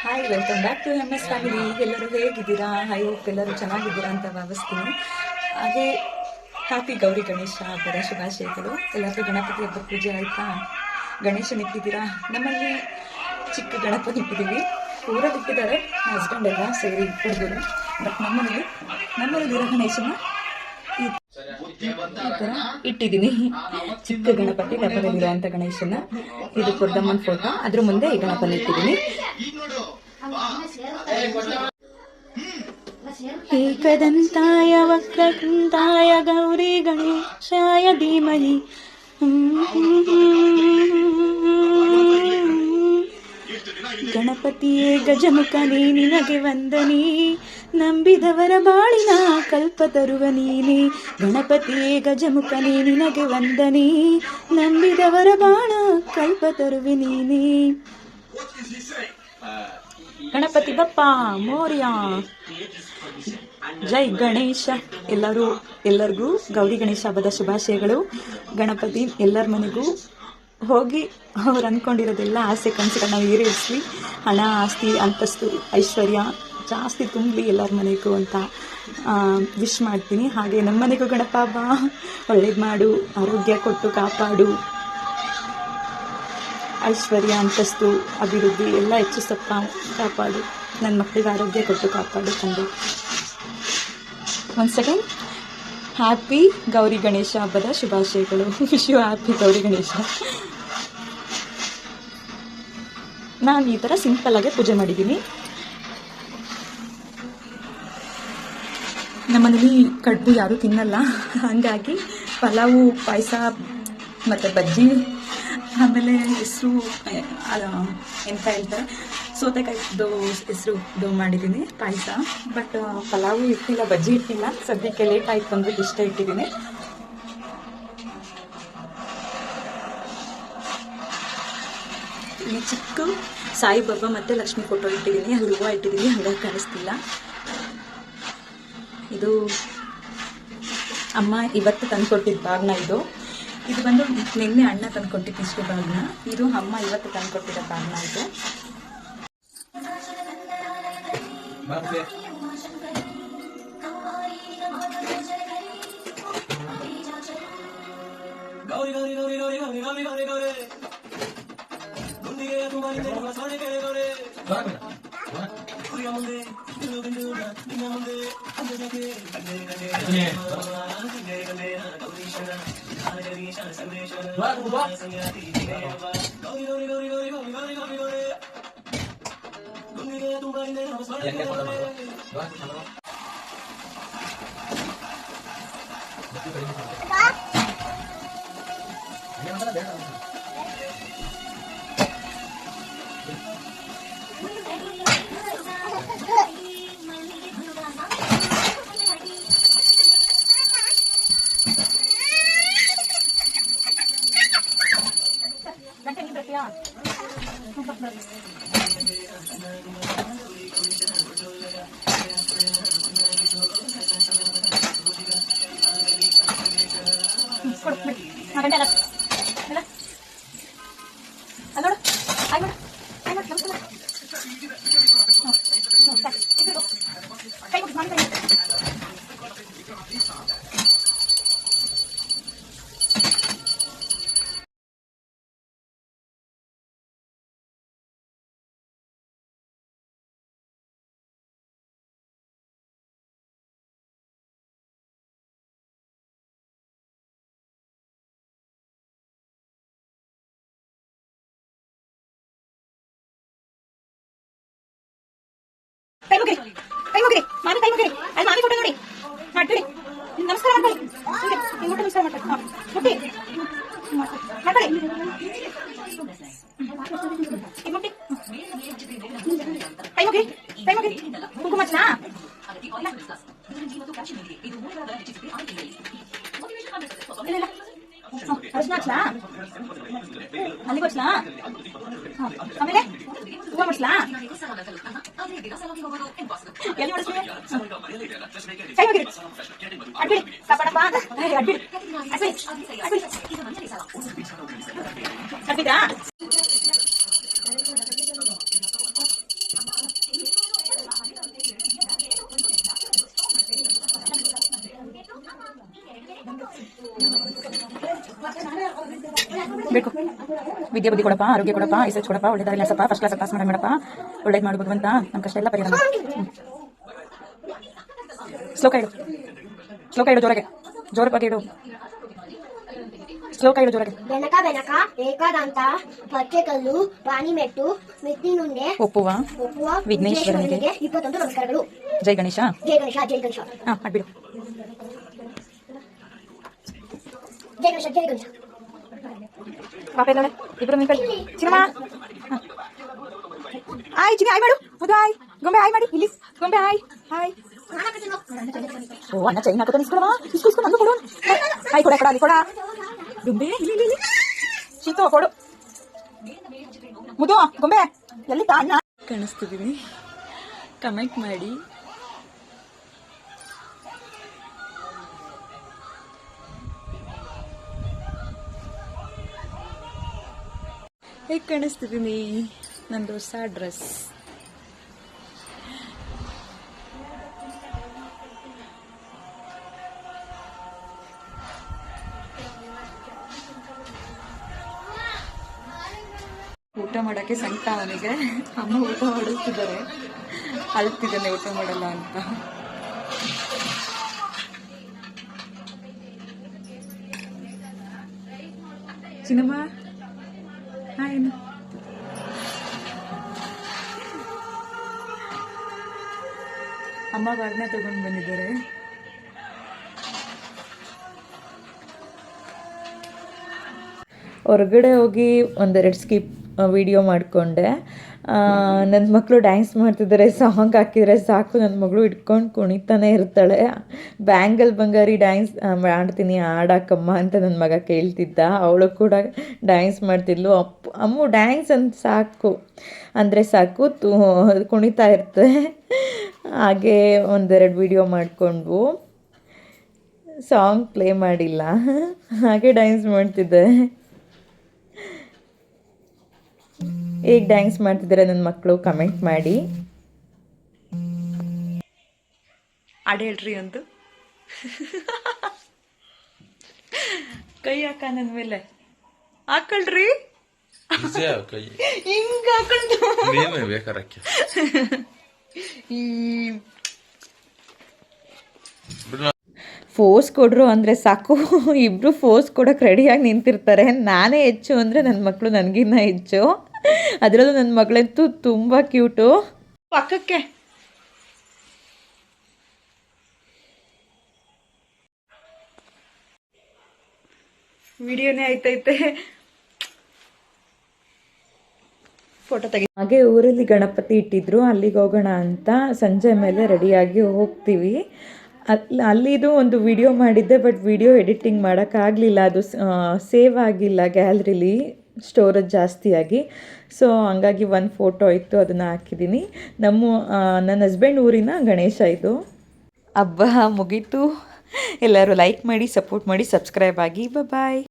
Hi, welcome back to MS family. ಎಲ್ಲರೂ ಹೇಗಿದ್ದೀರಾ? I hope ಎಲ್ಲರೂ ಚೆನ್ನಾಗಿದ್ದೀರಾ ಅಂತ ಭಾವಿಸ್ತೀನಿ. ಹಾಗೆ ಹ್ಯಾಪಿ ಗೌರಿ ಗಣೇಶ ಹಬ್ಬದ ಶುಭಾಶಯಗಳು. ಎಲ್ಲರಿಗೂ ಗಣಪತಿ ಹಬ್ಬದ ಪೂಜೆ ಆಯಿತಾ? ಗಣೇಶನ ಇಟ್ಟಿದ್ದೀರಾ? ನಮ್ಮಲ್ಲಿ ಚಿಕ್ಕ ಗಣಪತಿ ಇಟ್ಟಿದ್ದೀವಿ. ಊರಲ್ಲಿ ಇಟ್ಟಿದ್ದಾರೆ ಹಸ್ಬೆಂಡ್ ಎಲ್ಲ ಸೇರಿ ಹುಡುಗರು. ಬಟ್ ನಮ್ಮಲ್ಲಿರೋ ಗಣೇಶನ ಈ ಥರ ಇಟ್ಟಿದ್ದೀನಿ. ಚಿಕ್ಕ ಗಣಪತಿ ಡಬ್ಬದಲ್ಲಿರೋ ಅಂತ ಗಣೇಶನ. ಇದು ಕೊಡ್ದಮ್ಮನ ಫೋಟೋ, ಅದ್ರ ಮುಂದೆ ಈ ಗಣಪನ ಇಟ್ಟಿದ್ದೀನಿ. ಏಕದಂತಾಯ ವಕ್ರತುಂಡಾಯ ಗೌರಿ ಗಣೇಶಾಯ ಧೀಮಹಿ ಗಣಪತಿಯೇ ಗಜಮುಖನೇ ನಿನಗೆ ವಂದನೆ, ನಂಬಿದವರ ಬಾಳಿನ ಕಲ್ಪ ತರುವ ನೀನೆ. ಗಣಪತಿಯೇ ಗಜಮುಖನೇ ನಿನಗೆ ವಂದನೆ, ನಂಬಿದವರ ಬಾಳ ಕಲ್ಪ ತರುವೆ ನೀನೆ. ಗಣಪತಿ ಬಪ್ಪ ಮೋರ್ಯ. ಜೈ ಗಣೇಶ. ಎಲ್ಲರಿಗೂ ಗೌರಿ ಗಣೇಶ ಹಬ್ಬದ ಶುಭಾಶಯಗಳು. ಗಣಪತಿ ಎಲ್ಲರ ಮನೆಗೂ ಹೋಗಿ ಅವ್ರು ಅಂದ್ಕೊಂಡಿರೋದೆಲ್ಲ ಆಸೆ ಕನಸುಗಳನ್ನ ಈಡೇರಿಸಲಿ. ಹಣ, ಆಸ್ತಿ, ಅಂತಸ್ತು, ಐಶ್ವರ್ಯ ಜಾಸ್ತಿ ತುಂಬಲಿ ಎಲ್ಲರ ಮನೆಗೂ ಅಂತ ವಿಶ್ ಮಾಡ್ತೀನಿ. ಹಾಗೆ ನಮ್ಮ ಮನೆಗೂ ಗಣಪ ಹಬ್ಬ ಒಳ್ಳೇದು ಮಾಡು, ಆರೋಗ್ಯ ಕೊಟ್ಟು ಕಾಪಾಡು, ಐಶ್ವರ್ಯ, ಅಂತಸ್ತು, ಅಭಿವೃದ್ಧಿ ಎಲ್ಲ ಹೆಚ್ಚಿಸಪ್ಪ, ಕಾಪಾಡು. ನನ್ನ ಮಕ್ಕಳಿಗೆ ಆರೋಗ್ಯ ಕೊಟ್ಟು ಕಾಪಾಡು ತಂದೆ. One second. Happy Gauri Ganesha ಹಬ್ಬದ ಶುಭಾಶಯಗಳು. Wish you happy Gauri Ganesha. ನಾನು ಈ ಥರ ಸಿಂಪಲ್ಲಾಗೆ ಪೂಜೆ ಮಾಡಿದ್ದೀನಿ. ನಮ್ಮನೇಲಿ ಕಡುಬು ಯಾರೂ ತಿನ್ನಲ್ಲ, ಹಾಗಾಗಿ ಪಲಾವು, ಪಾಯಸ ಮತ್ತು ಬಜ್ಜಿ, ಆಮೇಲೆ ಹೆಸರು ಎಂತ ಹೇಳ್ತಾರೆ, ಸೌತೆಕಾಯಿದು ಹೆಸರು ಮಾಡಿದ್ದೀನಿ ಪಾಯಸ. ಬಟ್ ಪಲಾವು ಇಟ್ಟಿಲ್ಲ, ಬಜ್ಜಿ ಇಟ್ಟಿಲ್ಲ. ಸದ್ಯಕ್ಕೆ ಲೇಟ್ ಆಯ್ತು ಅಂದ್ಬಿಟ್ಟು ಇಷ್ಟ ಇಟ್ಟಿದ್ದೀನಿ. ಈ ಚಿಕ್ಕ ಸಾಯಿಬಾಬಾ ಮತ್ತು ಲಕ್ಷ್ಮಿ ಫೋಟೋ ಇಟ್ಟಿದ್ದೀನಿ. ಅಲ್ಲಿ ಹೂವು ಇಟ್ಟಿದ್ದೀನಿ, ಹಾಗಾಗಿ ಕಾಣಿಸ್ತಿಲ್ಲ. ಇದು ಅಮ್ಮ ಇವತ್ತು ತಂದುಕೊಟ್ಟಿದ್ದ ಬಾಗ್ನ. ಇದು ಬಂದು ನಿನ್ನೆ ಅಣ್ಣ ತಂದುಕೊಟ್ಟಿದ್ದು ಇಷ್ಟು ಬಾಗ್ನ. ಇದು ಅಮ್ಮ ಇವತ್ತು ತಂದುಕೊಟ್ಟಿದ್ದ ಬಾಗ್ನ. ಇದು ಕೈ ಮುಗಿರಿ ಮಾಮಿ, ಕೈ ಮುಗಿರಿ. ಅಲ್ಲಿ ಮಾಮಿ ಫೋಟೋ ನೋಡಿ ಮಾಡ್ಕೊಳ್ಳಿ. ನಮಸ್ಕಾರ ಮಾಡ್ಕೊಳ್ಳಿ. ನಮಸ್ಕಾರ ಮಾಡ್ಕೊಳ್ಳಿ. ಕೈ ಮುಗಿ, ಕುಂಕುಮ ಹಚ್ಚನಾ? ಅರ್ಶನ ಹಚ್ಚಲಾ? ಅಲ್ಲಿಗೆ ಹಚ್ಚಲಾ? ಆಮೇಲೆ ಹೂವ ಮುಡ್ಸ್ಲಾ? ಎಲ್ಲಿ ಮುಡಿಸ್ಲಿ? ಕೈ ಮುಗಿರಿ. ಅಡ್ಬಿಡಿ ಕಾಪಾಡಪ್ಪ. ಅಡ್ಬಿಡಿ. ಅಡ್ಬಿದ್ರಾ? ಬೇಕು. ವಿದ್ಯೆ ಬುದ್ಧಿ ಕೊಡಪ್ಪ, ಆರೋಗ್ಯ ಕೊಡಪ್ಪ, ಐಸೆಚ್ ಕೊಡಪ್ಪ, ಒಳ್ಳೆದಾರಿ ನಡೆಸಪ್ಪ, ಫಸ್ಟ್ ಕ್ಲಾಸ್ ಪಾಸ್ ಮಾಡಪ್ಪ, ಒಳ್ಳೇದು ಮಾಡು ಭಗವಂತ, ನಮ್ಮ ಕಷ್ಟ ಎಲ್ಲ ಪರಿಹಾರ ಮಾಡು. ಶ್ಲೋಕ ಇಡು ಜೋರಾಗೆ, ಜೋರ ಬಗ್ಗೆ ಇಡು. ಶ್ಲೋಕ ಇಡು ಜೋರಾಗೆ. ಬೆನಕ ಏಕಾದಂತ ಪಚ್ಚೆಕಲ್ಲು ಪಾಣಿಮೆಟ್ಟು ಮಿತ್ತಿನುಂಡೆ ಒಪ್ಪುವ ವಿಘ್ನೇಶ್ವರನಿಗೆ 21 ನಮಸ್ಕಾರಗಳು. ಜೈ ಗಣೇಶ. ಜೈ ಗಣೇಶ. ಜೈ ಗಣೇಶ. ಮಾಡ್ಬಿಡು. ಜೈ ಗಣೇಶ. ಜೈ ಗಣೇಶ. ಪಾಪ ಇದ್ದಾಳೆ ಇಬ್ರು ನಿಂತ್ಕೊಳ್ಳಿ. ಚಿನ್ನಮ್ಮ ಆಯ್ ಚಿನ್ನಿ ಆಯ್ ಮಾಡು. ಮುದ್ದು ಆಯ್. ಗೊಂಬೆ ಆಯ್ ಮಾಡಿ. ಇಲ್ಲಿ ಗೊಂಬೆ ಆಯ್. ಹಾಯ್. ಓ ಅಣ್ಣ ಚೈನ್ ಹಾಕೋತ ಇಸ್ಕೊಳವಾ? ಇಸ್ಕೊ ನಂದು ಕೊಡು. ಆಯ್ ಕೊಡ ಅಲ್ಲಿ ಕೊಡ. ಗೊಂಬೆ ಇಲ್ಲಿ ಶೀತು ಕೊಡು. ಮುದ್ದು ಗೊಂಬೆ ಎಲ್ಲಿ ಅಣ್ಣ ಕಾಣಿಸ್ತಿದ್ದೀನಿ, ಕಮೆಂಟ್ ಮಾಡಿ. ಹೇಗೆ ಕಾಣಿಸ್ತಿದ್ದೀನಿ? ನಂದು ಹೊಸ ಡ್ರೆಸ್. ಊಟ ಮಾಡೋಕ್ಕೆ ಸಂಕಟ ಅವನಿಗೆ. ಅಮ್ಮ ಊಟ ಮಾಡಿಸ್ತಿದ್ದಾರೆ, ಅಳ್ತಿದ್ದಾನೆ ಊಟ ಮಾಡಲ್ಲ ಅಂತ. ಚಿನ್ನಮ್ಮ ಹಾಯ್. ಅಮ್ಮ ಬಾಗ್ನ ತಗೊಂಡು ಬಂದಿದ್ದಾರೆ. ಹೊರಗಡೆ ಹೋಗಿ ಒಂದೆರಡು ಸ್ಕಿಪ್ ವಿಡಿಯೋ ಮಾಡಿಕೊಂಡೆ. ನನ್ನ ಮಕ್ಕಳು ಡ್ಯಾನ್ಸ್ ಮಾಡ್ತಿದ್ದಾರೆ, ಸಾಂಗ್ ಹಾಕಿದರೆ ಸಾಕು ನನ್ನ ಮಗಳು ಇಟ್ಕೊಂಡು ಕುಣಿತಾನೆ ಇರ್ತಾಳೆ. ಬ್ಯಾಂಗಲ್ ಬಂಗಾರಿ ಡ್ಯಾನ್ಸ್ ಮಾಡ್ತೀನಿ ಆಡಾಕಮ್ಮ ಅಂತ ನನ್ನ ಮಗ ಕೇಳ್ತಿದ್ದ. ಅವಳು ಕೂಡ ಡ್ಯಾನ್ಸ್ ಮಾಡ್ತಿದ್ಲು. ಅಮ್ಮು ಡ್ಯಾನ್ಸ್ ಅಂತ ಸಾಕು ಕುಣಿತಾ ಇರ್ತದೆ. ಹಾಗೆ ಒಂದೆರಡು ವಿಡಿಯೋ ಮಾಡಿಕೊಂಡು ಸಾಂಗ್ ಪ್ಲೇ ಮಾಡಿಲ್ಲ, ಹಾಗೆ ಡ್ಯಾನ್ಸ್ ಮಾಡ್ತಿದ್ದೆ. ಹೇಗೆ ಡ್ಯಾನ್ಸ್ ಮಾಡ್ತಿದ್ದಾರೆ ನನ್ನ ಮಕ್ಕಳು ಕಮೆಂಟ್ ಮಾಡಿ. ಹಾಡು ಹೇಳ್ರಿ ಒಂದು. ಕೈ ಹಾಕ ನನ್ನ ಮೇಲೆ ಹಾಕಳ್ರಿ. ಹಿಂಗ ಹಾಕೊಂಡು ಫೋರ್ಸ್ ಕೊಡ್ರು ಅಂದರೆ ಸಾಕು, ಇಬ್ಬರು ಫೋರ್ಸ್ ಕೊಡೋಕೆ ರೆಡಿಯಾಗಿ ನಿಂತಿರ್ತಾರೆ. ನಾನೇ ಹೆಚ್ಚು ಅಂದರೆ ನನ್ನ ಮಕ್ಕಳು ನನಗಿನ್ನ ಹೆಚ್ಚು. ಅದರಲ್ಲೂ ನನ್ನ ಮಗಳಂತೂ ತುಂಬ ಕ್ಯೂಟು. ಪಕ್ಕಕ್ಕೆ ವಿಡಿಯೋನೇ ಆಯ್ತೈತೆ, ಫೋಟೋ ತೆಗಿ. ಹಾಗೆ ಊರಲ್ಲಿ ಗಣಪತಿ ಇಟ್ಟಿದ್ರು, ಅಲ್ಲಿಗೆ ಹೋಗೋಣ ಅಂತ ಸಂಜೆ ಮೇಲೆ ರೆಡಿಯಾಗಿ ಹೋಗ್ತೀವಿ. ಅಲ್ಲಿದು ಒಂದು ವಿಡಿಯೋ ಮಾಡಿದ್ದೆ, ಬಟ್ ವಿಡಿಯೋ ಎಡಿಟಿಂಗ್ ಮಾಡೋಕ್ಕಾಗಲಿಲ್ಲ. ಅದು ಸೇವ್ ಆಗಿಲ್ಲ ಗ್ಯಾಲರಿಲಿ, ಸ್ಟೋರೇಜ್ ಜಾಸ್ತಿಯಾಗಿ. ಸೊ ಹಂಗಾಗಿ ಒಂದು ಫೋಟೋ ಇತ್ತು, ಅದನ್ನು ಹಾಕಿದ್ದೀನಿ. ನನ್ನ ಹಸ್ಬೆಂಡ್ ಊರಿನ ಗಣೇಶ ಇದು. ಹಬ್ಬ ಮುಗೀತು. ಎಲ್ಲರೂ ಲೈಕ್ ಮಾಡಿ, ಸಪೋರ್ಟ್ ಮಾಡಿ, ಸಬ್ಸ್ಕ್ರೈಬ್ ಆಗಿ. ಬಾಯ್.